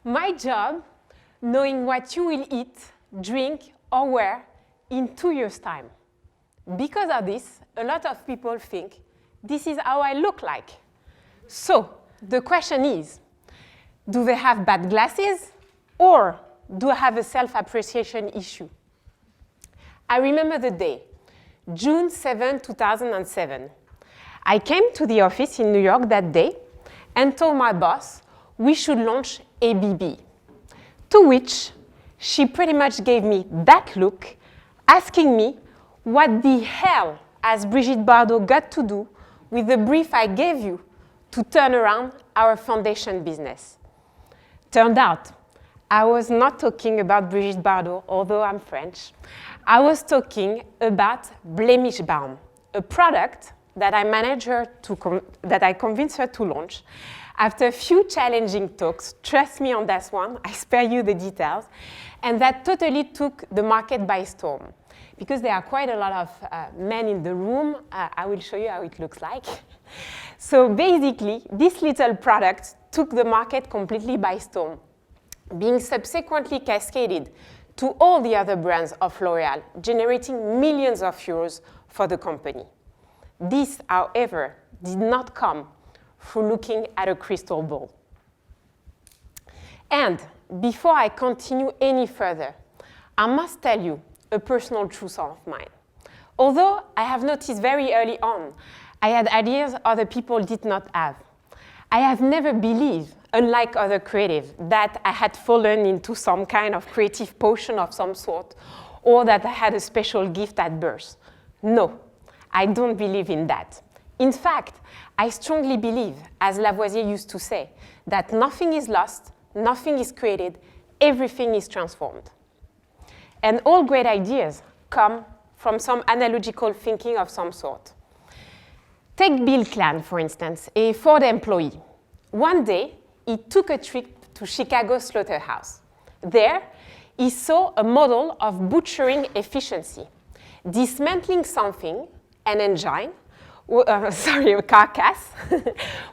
My job, knowing what you will eat, drink, or wear in 2 years' time. Because of this, a lot of people think, this is how I look like. So the question is, do they have bad glasses, or do I have a self-appreciation issue? I remember the day, June 7, 2007. I came to the office in New York that day and told my boss we should launch ABB. To which she pretty much gave me that look, asking me what the hell has Brigitte Bardot got to do with the brief I gave you to turn around our foundation business. Turned out, I was not talking about Brigitte Bardot, although I'm French. I was talking about Blemish Balm, a product that I convinced her to launch. After a few challenging talks, trust me on that one, I spare you the details, and that totally took the market by storm. Because there are quite a lot of men in the room, I will show you how it looks like. So basically, this little product took the market completely by storm, being subsequently cascaded to all the other brands of L'Oréal, generating millions of euros for the company. This, however, did not come through looking at a crystal ball. And before I continue any further, I must tell you a personal truth of mine. Although I have noticed very early on, I had ideas other people did not have. I have never believed, unlike other creatives, that I had fallen into some kind of creative potion of some sort, or that I had a special gift at birth. No, I don't believe in that. In fact, I strongly believe, as Lavoisier used to say, that nothing is lost, nothing is created, everything is transformed. And all great ideas come from some analogical thinking of some sort. Take Bill Clan, for instance, a Ford employee. One day, he took a trip to Chicago slaughterhouse. There, he saw a model of butchering efficiency. Dismantling something, an engine, a carcass,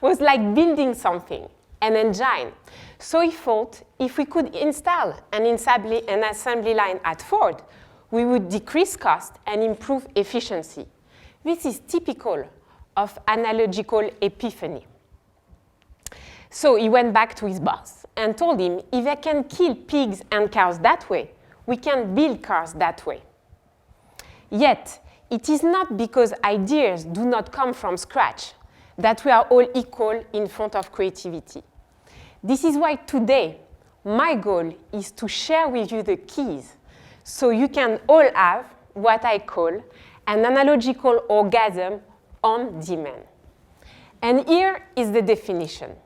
was like building something, an engine. So he thought if we could install an assembly line at Ford, we would decrease cost and improve efficiency. This is typical of analogical epiphany. So he went back to his boss and told him, if I can kill pigs and cows that way, we can build cars that way. Yet, it is not because ideas do not come from scratch that we are all equal in front of creativity. This is why today, my goal is to share with you the keys so you can all have what I call an analogical orgasm on demand. And here is the definition.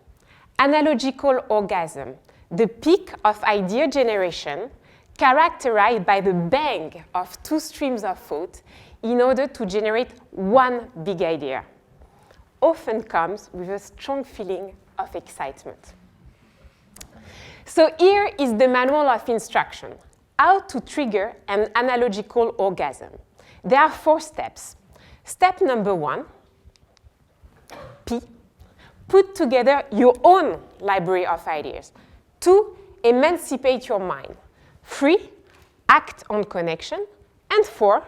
Analogical orgasm, the peak of idea generation characterized by the bang of two streams of thought in order to generate one big idea, often comes with a strong feeling of excitement. So here is the manual of instruction, how to trigger an analogical orgasm. There are 4 steps. Step number 1, P, put together your own library of ideas. 2, emancipate your mind. 3, act on connection. And 4,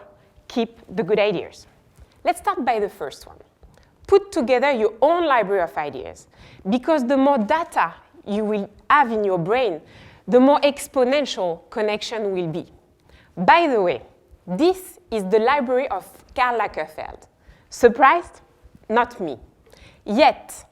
keep the good ideas. Let's start by the first one. Put together your own library of ideas, because the more data you will have in your brain, the more exponential connection will be. By the way, this is the library of Karl Lagerfeld. Surprised? Not me. Yet,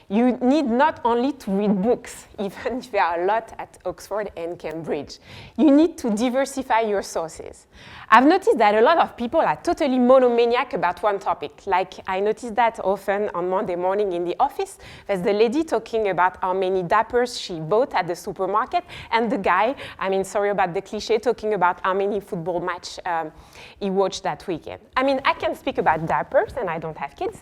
you need not only to read books, even if there are a lot at Oxford and Cambridge. You need to diversify your sources. I've noticed that a lot of people are totally monomaniac about one topic. Like, I noticed that often on Monday morning in the office. There's the lady talking about how many diapers she bought at the supermarket, and the guy, I mean, sorry about the cliche, talking about how many football match he watched that weekend. I mean, I can speak about diapers, and I don't have kids.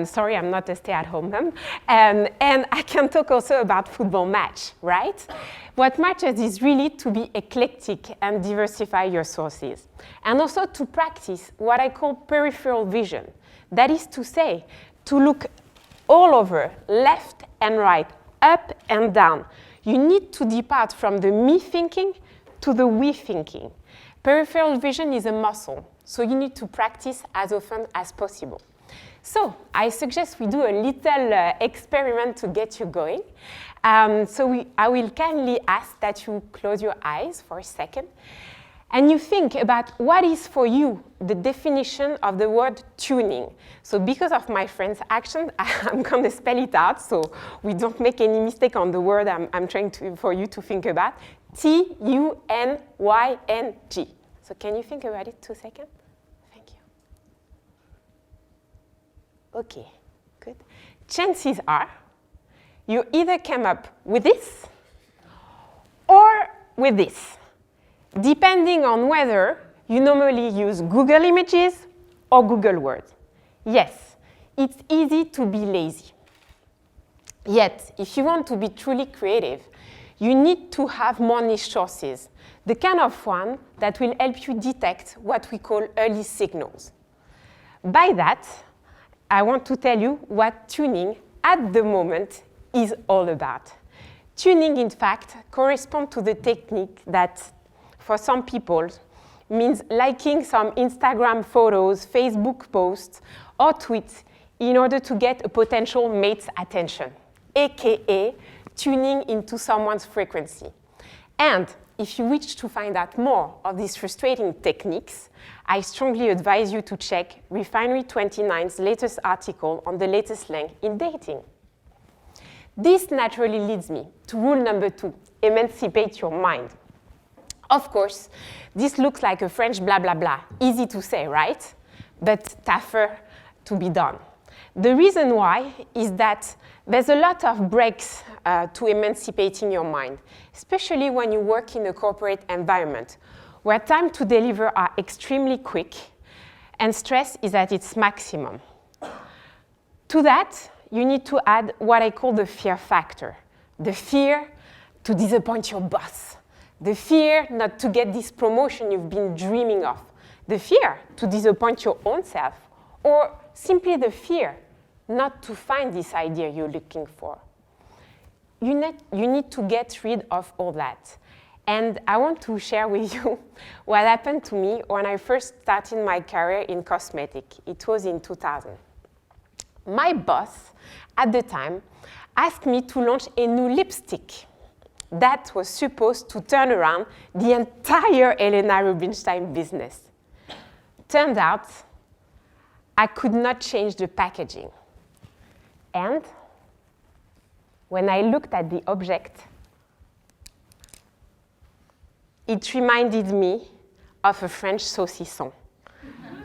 Sorry, I'm not a stay-at-home mom. And I can talk also about football match, right? What matters is really to be eclectic and diversify your sources. And also to practice what I call peripheral vision. That is to say, to look all over, left and right, up and down. you need to depart from the me thinking to the we thinking. Peripheral vision is a muscle, so you need to practice as often as possible. So I suggest we do a little experiment to get you going. I will kindly ask that you close your eyes for a second and you think about what is for you the definition of the word tuning. So because of my friend's action, I'm going to spell it out so we don't make any mistake on the word I'm trying for you to think about. Tunyng. So can you think about it 2 seconds? Thank you. Okay, good. Chances are you either came up with this or with this, depending on whether you normally use Google Images or Google Words. Yes, it's easy to be lazy. Yet, if you want to be truly creative, you need to have more niche sources, the kind of one that will help you detect what we call early signals. By that, I want to tell you what tuning at the moment is all about. Tuning, in fact, corresponds to the technique that, for some people, means liking some Instagram photos, Facebook posts, or tweets in order to get a potential mate's attention, aka tuning into someone's frequency. And if you wish to find out more of these frustrating techniques, I strongly advise you to check Refinery 29's latest article on the latest slang in dating. This naturally leads me to rule number 2, emancipate your mind. Of course, this looks like a French blah, blah, blah. Easy to say, right? But tougher to be done. The reason why is that there's a lot of breaks to emancipating your mind, especially when you work in a corporate environment, where time to deliver are extremely quick and stress is at its maximum. To that, you need to add what I call the fear factor. The fear to disappoint your boss. The fear not to get this promotion you've been dreaming of. The fear to disappoint your own self. Or simply the fear not to find this idea you're looking for. You need to get rid of all that. And I want to share with you what happened to me when I first started my career in cosmetics. It was in 2000. My boss, at the time, asked me to launch a new lipstick that was supposed to turn around the entire Helena Rubinstein business. Turned out, I could not change the packaging. And when I looked at the object, it reminded me of a French saucisson.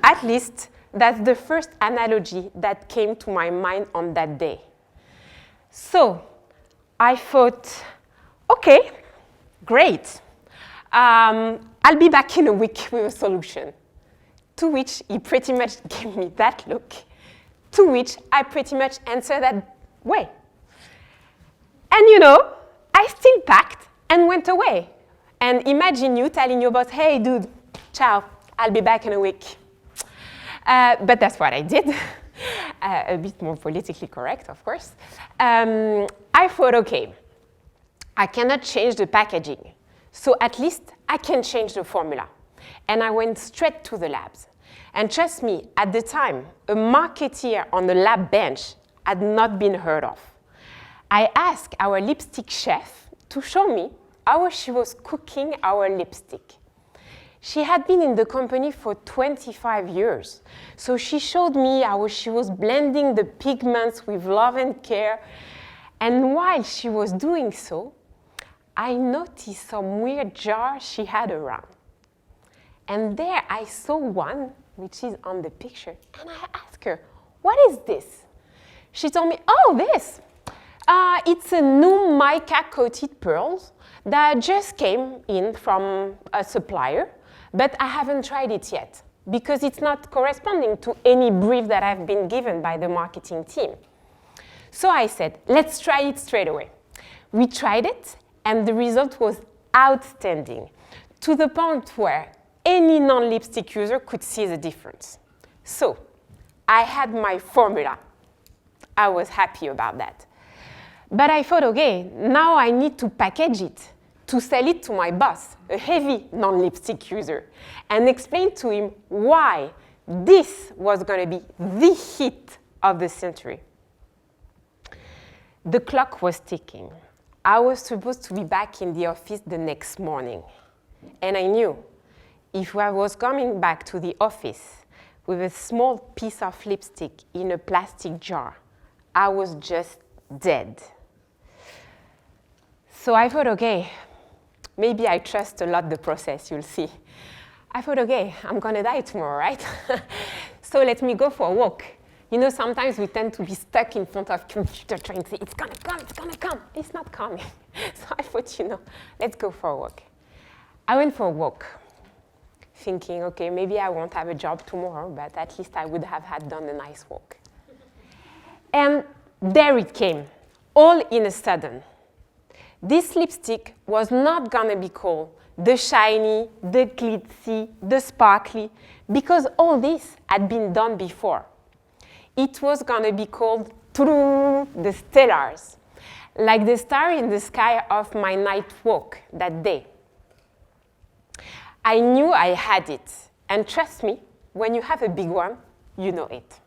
At least, that's the first analogy that came to my mind on that day. So I thought, okay, great. I'll be back in a week with a solution. To which he pretty much gave me that look, to which I pretty much answered that way. And you know, I still packed and went away. And imagine you telling your boss, hey dude, ciao, I'll be back in a week. But that's what I did. A bit more politically correct, of course. I thought, okay, I cannot change the packaging. So at least I can change the formula. And I went straight to the labs. And trust me, at the time, a marketeer on the lab bench had not been heard of. I asked our lipstick chef to show me how she was cooking our lipstick. She had been in the company for 25 years. So she showed me how she was blending the pigments with love and care. And while she was doing so, I noticed some weird jars she had around. And there I saw one, which is on the picture. And I asked her, what is this? She told me, oh, this. It's a new mica-coated pearls that just came in from a supplier, but I haven't tried it yet because it's not corresponding to any brief that I've been given by the marketing team. So I said, let's try it straight away. We tried it, and the result was outstanding, to the point where any non-lipstick user could see the difference. So I had my formula. I was happy about that. But I thought, okay, now I need to package it, to sell it to my boss, a heavy non-lipstick user, and explain to him why this was going to be the hit of the century. The clock was ticking. I was supposed to be back in the office the next morning. And I knew if I was coming back to the office with a small piece of lipstick in a plastic jar, I was just dead. So I thought, okay, maybe I trust a lot the process, you'll see. I thought, okay, I'm going to die tomorrow, right? So let me go for a walk. You know, sometimes we tend to be stuck in front of computer trying to say, it's going to come, it's going to come. It's not coming. So I thought, you know, let's go for a walk. I went for a walk, thinking, okay, maybe I won't have a job tomorrow, but at least I would have had done a nice walk. And there it came, all in a sudden. This lipstick was not going to be called the shiny, the glitzy, the sparkly, because all this had been done before. It was going to be called the stellars, like the star in the sky of my night walk that day. I knew I had it, and trust me, when you have a big one, you know it.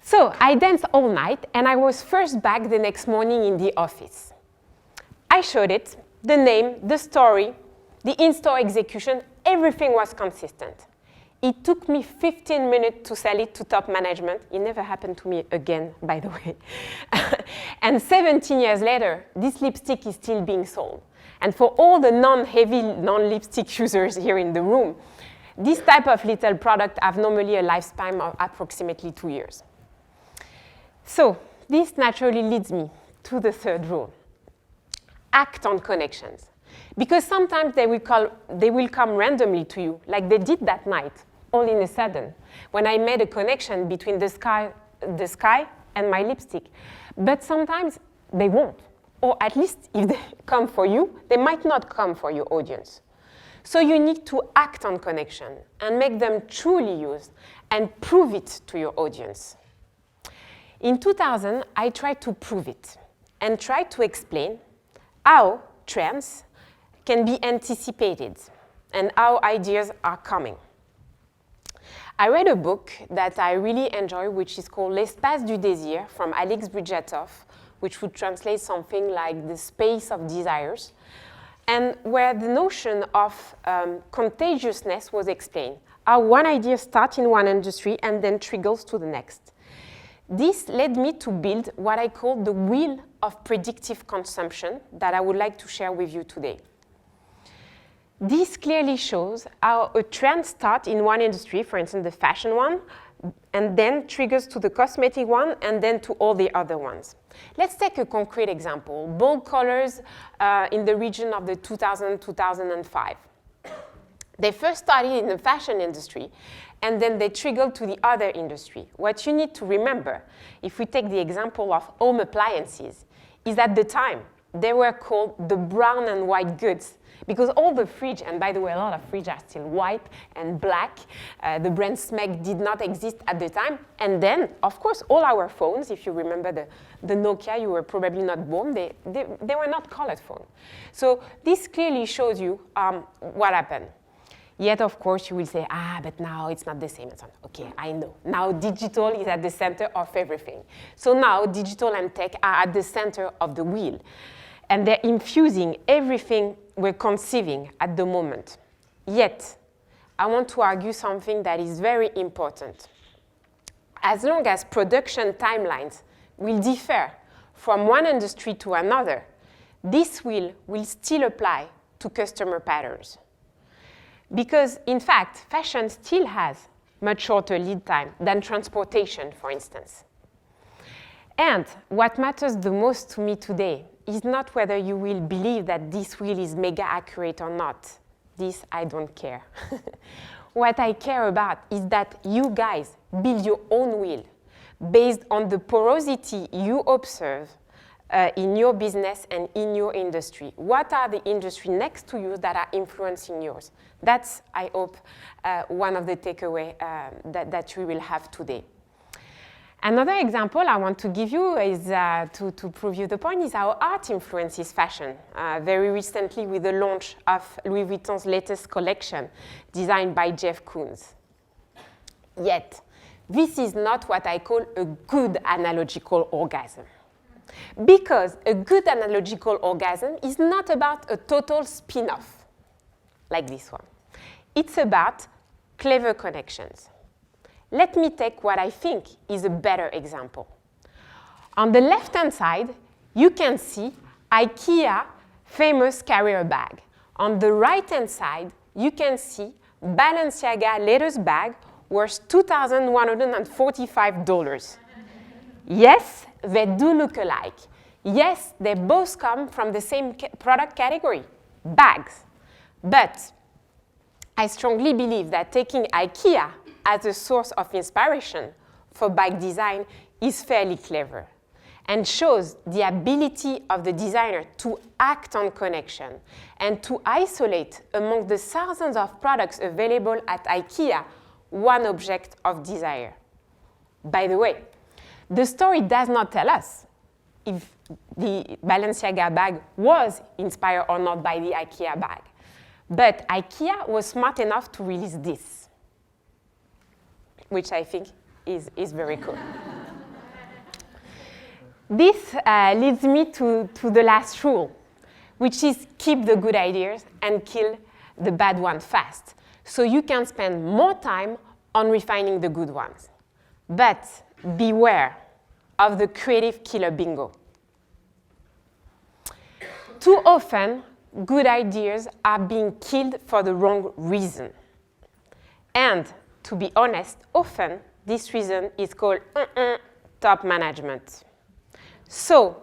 So I danced all night, and I was first back the next morning in the office. I showed it, the name, the story, the in-store execution, everything was consistent. It took me 15 minutes to sell it to top management. It never happened to me again, by the way. And 17 years later, this lipstick is still being sold. And for all the non-heavy, non-lipstick users here in the room, this type of little product have normally a lifespan of approximately 2 years. So this naturally leads me to the third rule. Act on connections. Because sometimes they will come randomly to you, like they did that night, all in a sudden, when I made a connection between the sky and my lipstick. But sometimes they won't. Or at least if they come for you, they might not come for your audience. So you need to act on connection and make them truly used and prove it to your audience. In 2000, I tried to prove it and tried to explain how trends can be anticipated and how ideas are coming. I read a book that I really enjoy, which is called L'espace du désir from Alex Bridgetov, which would translate something like the space of desires, and where the notion of contagiousness was explained, how one idea starts in one industry and then triggers to the next. This led me to build what I call the wheel of predictive consumption that I would like to share with you today. This clearly shows how a trend starts in one industry, for instance, the fashion one, and then triggers to the cosmetic one, and then to all the other ones. Let's take a concrete example. Bold colors in the region of the 2000-2005. They first started in the fashion industry, and then they triggered to the other industry. What you need to remember, if we take the example of home appliances, is at the time, they were called the brown and white goods, because all the fridge, and by the way, a lot of fridges are still white and black. The brand Smeg did not exist at the time. And then, of course, all our phones, if you remember the Nokia, you were probably not born, they were not colored phones. So this clearly shows you what happened. Yet, of course, you will say, but now it's not the same. And so on. Okay, I know. Now digital is at the center of everything. So now digital and tech are at the center of the wheel. And they're infusing everything we're conceiving at the moment. Yet, I want to argue something that is very important. As long as production timelines will differ from one industry to another, this will still apply to customer patterns. Because, in fact, fashion still has much shorter lead time than transportation, for instance. And what matters the most to me today is not whether you will believe that this wheel is mega accurate or not. This, I don't care. What I care about is that you guys build your own wheel based on the porosity you observe in your business and in your industry. What are the industries next to you that are influencing yours? That's, I hope, one of the takeaways that we will have today. Another example I want to give you is, to prove you the point, is how art influences fashion. Very recently with the launch of Louis Vuitton's latest collection, designed by Jeff Koons. Yet, this is not what I call a good analogical orgasm. Because a good analogical orgasm is not about a total spin-off, like this one. It's about clever connections. Let me take what I think is a better example. On the left-hand side, you can see IKEA famous carrier bag. On the right-hand side, you can see Balenciaga latest bag worth $2,145. Yes, they do look alike. Yes, they both come from the same product category, bags. But I strongly believe that taking IKEA as a source of inspiration for bag design is fairly clever and shows the ability of the designer to act on connection and to isolate among the thousands of products available at IKEA one object of desire. By the way, the story does not tell us if the Balenciaga bag was inspired or not by the IKEA bag. But IKEA was smart enough to release this, which I think is very cool. This leads me to the last rule, which is keep the good ideas and kill the bad ones fast, so you can spend more time on refining the good ones. But beware of the creative killer bingo. Too often, good ideas are being killed for the wrong reason. And to be honest, often this reason is called top management. So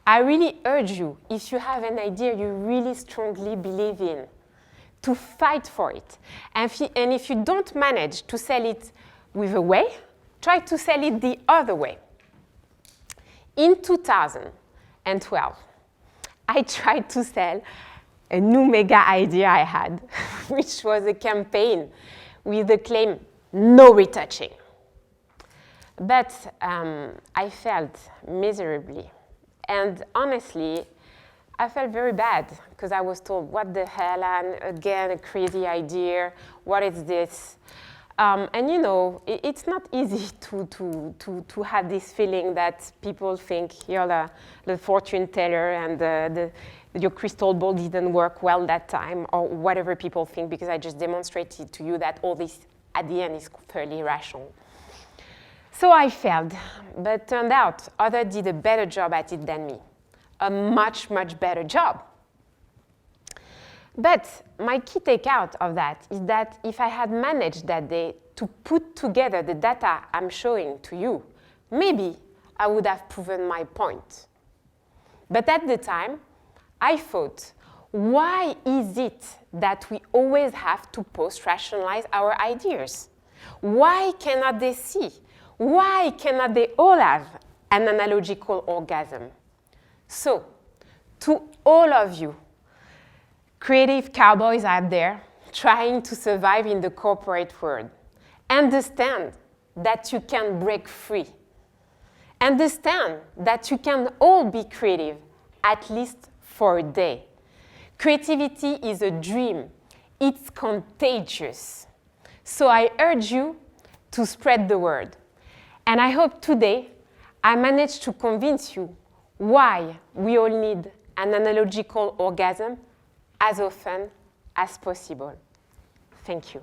I really urge you, if you have an idea you really strongly believe in, to fight for it. And if you don't manage to sell it with a way, try to sell it the other way. In 2012, I tried to sell a new mega idea I had, which was a campaign with the claim, no retouching. But I failed miserably. And honestly, I felt very bad because I was told, what the hell, and again, a crazy idea, what is this? And you know, it's not easy to have this feeling that people think you're the fortune teller and your crystal ball didn't work well that time, or whatever people think, because I just demonstrated to you that all this at the end is fairly rational. So I failed, but turned out others did a better job at it than me. A much, much better job. But my key takeout of that is that if I had managed that day to put together the data I'm showing to you, maybe I would have proven my point. But at the time, I thought, why is it that we always have to post-rationalize our ideas? Why cannot they see? Why cannot they all have an analogical orgasm? So, to all of you, creative cowboys out there trying to survive in the corporate world, understand that you can break free. Understand that you can all be creative, at least for a day. Creativity is a dream. It's contagious. So I urge you to spread the word. And I hope today I managed to convince you why we all need an analogical orgasm as often as possible. Thank you.